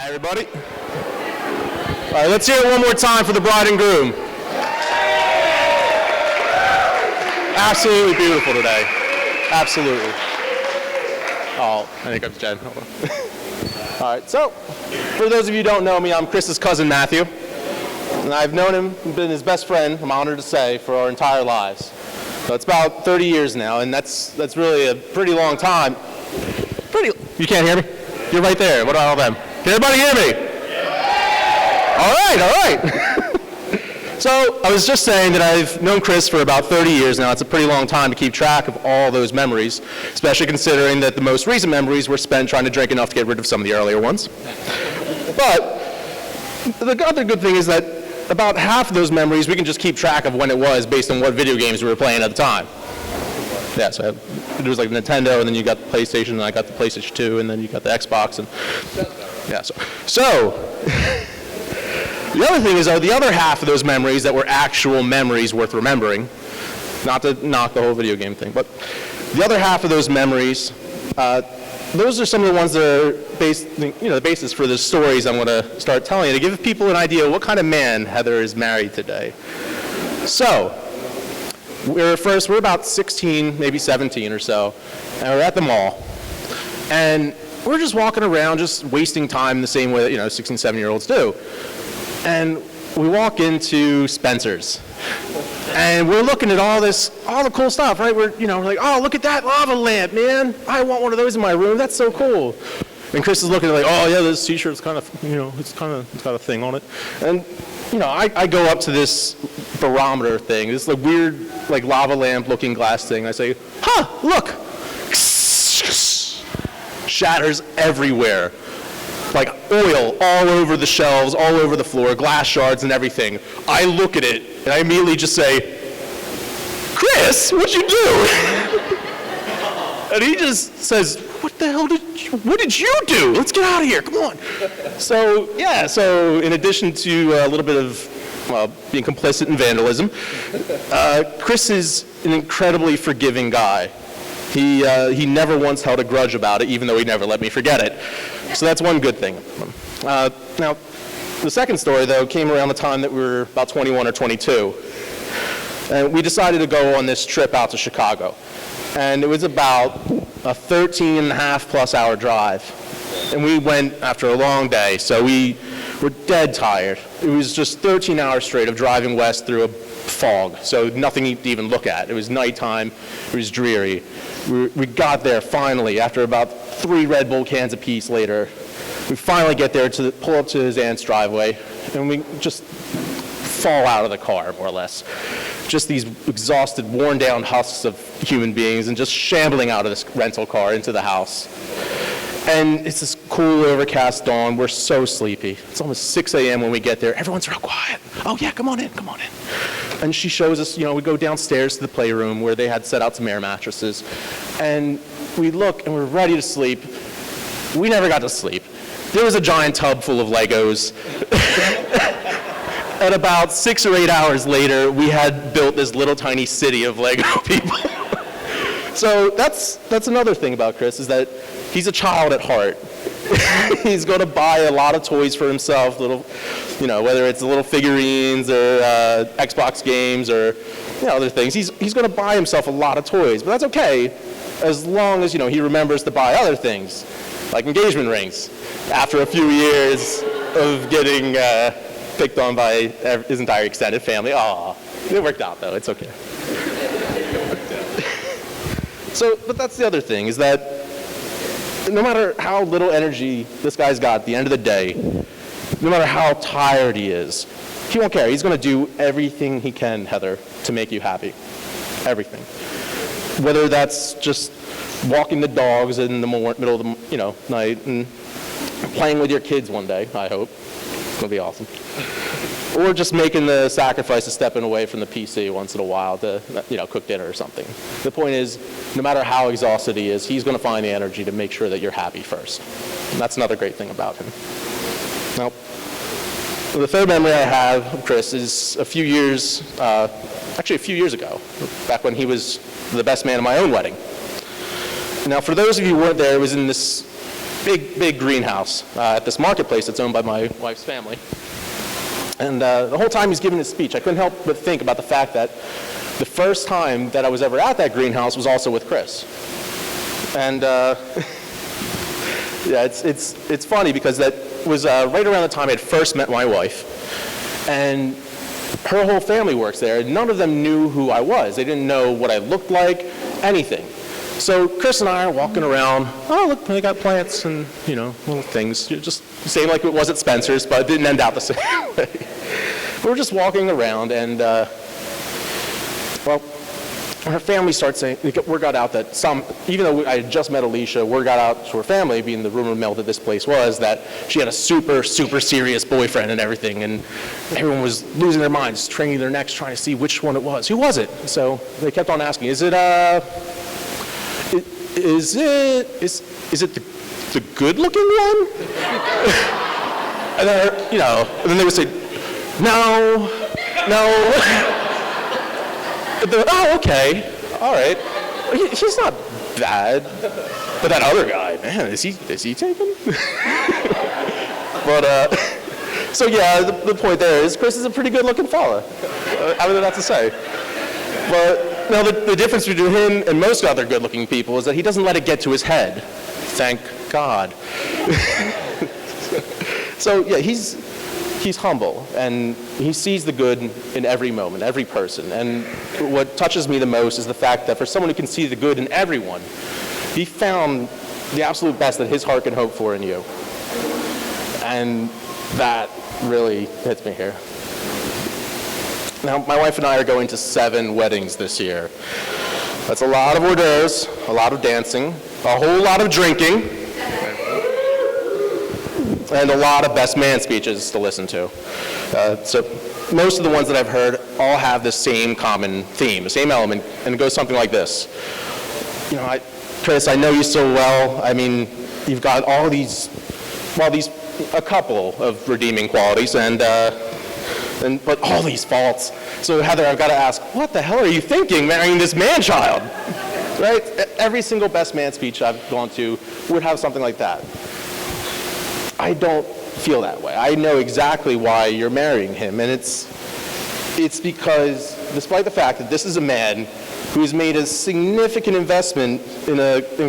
Everybody. All right, let's hear it one more time for the bride and groom. Absolutely beautiful today. Absolutely. Oh, I think I'm Jen. Hold on. All right, so for those of you who don't know me, I'm Chris's cousin Matthew. And I've known him, been his best friend, I'm honored to say, for our entire lives. So it's about 30 years now, and that's really a pretty long time. You can't hear me? You're right there. What about all them? Can everybody hear me? All right. So I was just saying that I've known Chris for about 30 years now. It's a pretty long time to keep track of all those memories, especially considering that the most recent memories were spent trying to drink enough to get rid of some of the earlier ones. But the other good thing is that about half of those memories we can just keep track of when it was based on what video games we were playing at the time. Yeah, so there was like Nintendo, and then you got the PlayStation, and I got the PlayStation 2, and then you got the Xbox, and yeah, so the other thing is, the other half of those memories that were actual memories worth remembering, not to knock the whole video game thing, but the other half of those memories, those are some of the ones that are the basis for the stories I'm going to start telling you to give people an idea of what kind of man Heather is married today. So, we're about 16, maybe 17 or so, and we're at the mall, and we're just walking around, just wasting time the same way that 16, 17-year-olds do. And we walk into Spencer's, and we're looking at all the cool stuff, right? We're like, oh, look at that lava lamp, man! I want one of those in my room. That's so cool. And Chris is looking like, oh yeah, this T-shirt's kind of, it's got a thing on it. And I go up to this barometer thing, this weird lava lamp looking glass thing. I say, look! Shatters everywhere. Like oil all over the shelves, all over the floor, glass shards and everything. I look at it and I immediately just say, Chris, what'd you do? And he just says, what did you do? Let's get out of here, come on. So in addition to a little bit of being complicit in vandalism, Chris is an incredibly forgiving guy. He never once held a grudge about it, even though he never let me forget it. So that's one good thing. Now, the second story, though, came around the time that we were about 21 or 22. And we decided to go on this trip out to Chicago. And it was about a 13-and-a-half-plus hour drive. And we went after a long day, so we were dead tired. It was just 13 hours straight of driving west through a fog, so nothing to even look at. It was nighttime, it was dreary. We got there finally, after about 3 Red Bull cans apiece later. We finally get there to pull up to his aunt's driveway, and we just fall out of the car, more or less. Just these exhausted, worn down husks of human beings, and just shambling out of this rental car into the house. And it's this cool, overcast dawn. We're so sleepy. It's almost 6 a.m. when we get there. Everyone's real quiet. Oh, yeah, come on in. And she shows us, we go downstairs to the playroom where they had set out some air mattresses. And we look, and we're ready to sleep. We never got to sleep. There was a giant tub full of Legos. And about 6 or 8 hours later, we had built this little tiny city of Lego people. So that's another thing about Chris, is that he's a child at heart. He's going to buy a lot of toys for himself, whether it's little figurines or Xbox games or other things. He's going to buy himself a lot of toys, but that's okay as long as he remembers to buy other things, like engagement rings. After a few years of getting picked on by his entire extended family, it worked out though. It's okay. But that's the other thing, is that no matter how little energy this guy's got at the end of the day, no matter how tired he is, he won't care. He's going to do everything he can, Heather, to make you happy. Everything. Whether that's just walking the dogs in the middle of the night and playing with your kids one day, I hope. It's going to be awesome. Or just making the sacrifice of stepping away from the PC once in a while to, cook dinner or something. The point is, no matter how exhausted he is, he's going to find the energy to make sure that you're happy first. And that's another great thing about him. Now, the third memory I have of Chris is a few years ago, back when he was the best man at my own wedding. Now, for those of you who weren't there, it was in this big greenhouse at this marketplace that's owned by my wife's family. And the whole time he's giving his speech, I couldn't help but think about the fact that the first time that I was ever at that greenhouse was also with Chris. And yeah, it's funny because that was right around the time I had first met my wife. And her whole family works there, and none of them knew who I was. They didn't know what I looked like, anything. So Chris and I are walking around, oh, look, they got plants and, little things. Just same like it was at Spencer's, but it didn't end out the same way. We were just walking around, and, well, her family starts saying, word got out that even though I had just met Alicia, word got out to her family, being the rumor mill that this place was, that she had a super, super serious boyfriend and everything, and everyone was losing their minds, craning their necks, trying to see which one it was. Who was it? So they kept on asking, is it the good-looking one? And then, and then they would say, no. Oh, okay, all right. He's not bad, but that other guy, man, is he taken? But so yeah, the point there is Chris is a pretty good-looking fella. I don't know what to say. But now the difference between him and most other good-looking people is that he doesn't let it get to his head. Thank God. So yeah, he's humble, and he sees the good in every moment, every person. And what touches me the most is the fact that for someone who can see the good in everyone, he found the absolute best that his heart can hope for in you. And that really hits me here. Now, my wife and I are going to 7 weddings this year. That's a lot of hors d'oeuvres, a lot of dancing, a whole lot of drinking, and a lot of best man speeches to listen to. So most of the ones that I've heard all have the same common theme, the same element, and it goes something like this. Chris, I know you so well. I mean, you've got a couple of redeeming qualities, but all these faults. So Heather, I've got to ask, what the hell are you thinking marrying this man-child? Right? Every single best man speech I've gone to would have something like that. I don't feel that way. I know exactly why you're marrying him, and it's because, despite the fact that this is a man who's made a significant investment in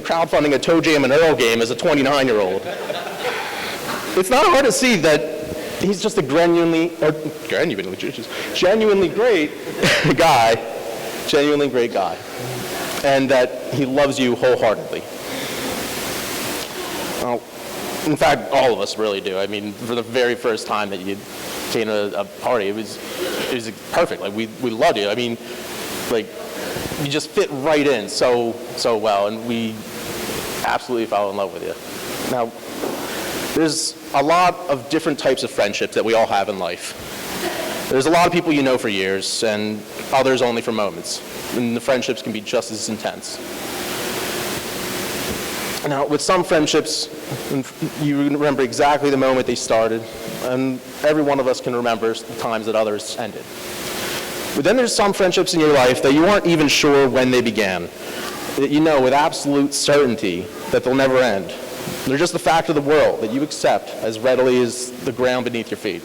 crowdfunding a Toe Jam and Earl game as a 29-year-old, it's not hard to see that he's just a genuinely great guy, and that he loves you wholeheartely. Well, in fact, all of us really do. I mean, for the very first time that you came to a party, it was perfect. Like, we loved you. I mean, like, you just fit right in so well, and we absolutely fell in love with you. Now, there's a lot of different types of friendships that we all have in life. There's a lot of people you know for years, and others only for moments. And the friendships can be just as intense. Now, with some friendships, you remember exactly the moment they started, and every one of us can remember the times that others ended. But then there's some friendships in your life that you aren't even sure when they began, that you know with absolute certainty that they'll never end. They're just the fact of the world that you accept as readily as the ground beneath your feet.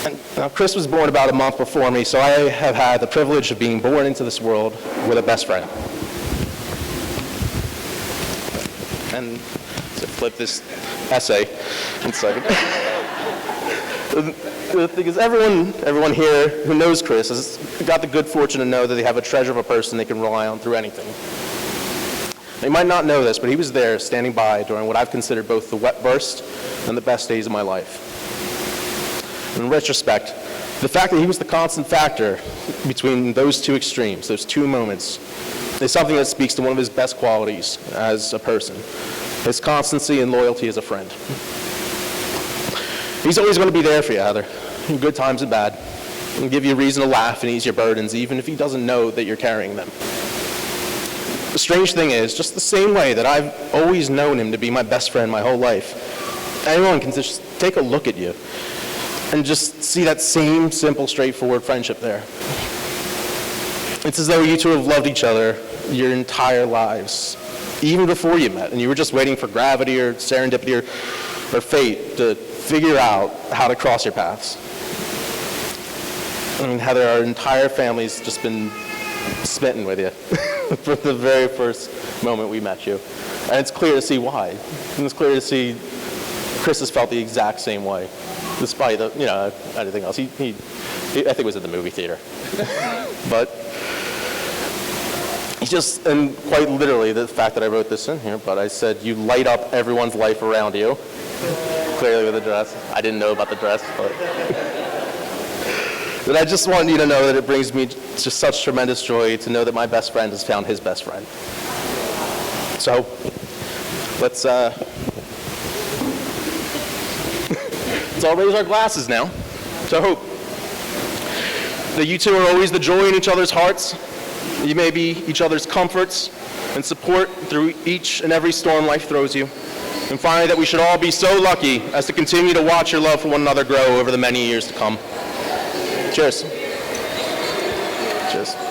And now, Chris was born about a month before me, so I have had the privilege of being born into this world with a best friend. And to flip this essay in a second. The thing is, everyone here who knows Chris has got the good fortune to know that they have a treasure of a person they can rely on through anything. You might not know this, but he was there standing by during what I've considered both the wet burst and the best days of my life. In retrospect, the fact that he was the constant factor between those two extremes, those two moments, is something that speaks to one of his best qualities as a person, his constancy and loyalty as a friend. He's always going to be there for you, Heather, in good times and bad, and give you a reason to laugh and ease your burdens, even if he doesn't know that you're carrying them. The strange thing is, just the same way that I've always known him to be my best friend my whole life, anyone can just take a look at you and just see that same simple, straightforward friendship there. It's as though you two have loved each other your entire lives, even before you met, and you were just waiting for gravity or serendipity or fate to figure out how to cross your paths. I mean, Heather, our entire family's just been smitten with you from the very first moment we met you. And it's clear to see why. And it's clear to see Chris has felt the exact same way, despite anything else. He I think it was at the movie theater. But he just, and quite literally, the fact that I wrote this in here, but I said, you light up everyone's life around you. Clearly with the dress. I didn't know about the dress, but. But I just want you to know that it brings me just such tremendous joy to know that my best friend has found his best friend. So, let's all raise our glasses now to hope that you two are always the joy in each other's hearts. You may be each other's comforts and support through each and every storm life throws you. And finally, that we should all be so lucky as to continue to watch your love for one another grow over the many years to come. Cheers. Cheers.